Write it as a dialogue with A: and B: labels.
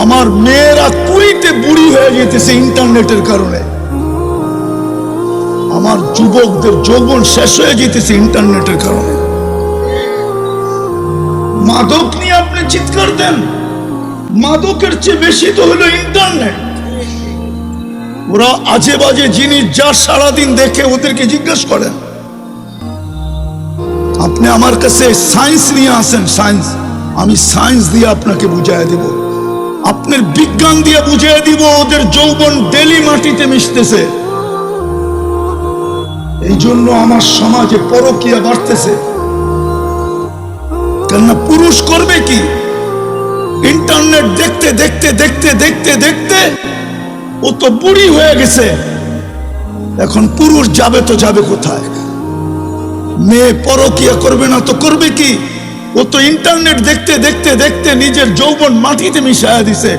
A: আমার মেয়েরা কুড়িতে বুড়ি হয়ে যেতেছে ইন্টারনেটের কারণে। আমার যুবকদের যৌবন শেষ হয়ে যেতেছে ইন্টারনেটের কারণে। মাদক নিয়ে আপনি চিৎকার দেন, মাদকের চেয়ে বেশি তো হলো ইন্টারনেট। ওরা আজে বাজে জিনিস যা সারাদিন দেখে ওদেরকে জিজ্ঞেস করেন। আপনি আমার কাছে সায়েন্স নিয়ে আসেন, সায়েন্স, আমি সায়েন্স দিয়ে আপনাকে বুঝাই দিব, আপনার বিজ্ঞান দিয়ে বুঝিয়ে দিব ওদের যৌবন ডেলি মাটিতে মিশতেছে। এই জন্য আমার সমাজে পরকীয়া বাড়তেছে। কেননা পুরুষ করবে কি, ইন্টারনেট দেখতে দেখতে দেখতে দেখতে দেখতে ও তো বুড়ি হয়ে গেছে। এখন পুরুষ যাবে তো যাবে কোথায়? মেয়ে পরকীয়া করবে না তো করবে কি? ও তো ইন্টারনেট দেখতে দেখতে দেখতে নিজের যৌবন মাটিতে মিশায়া দিছে।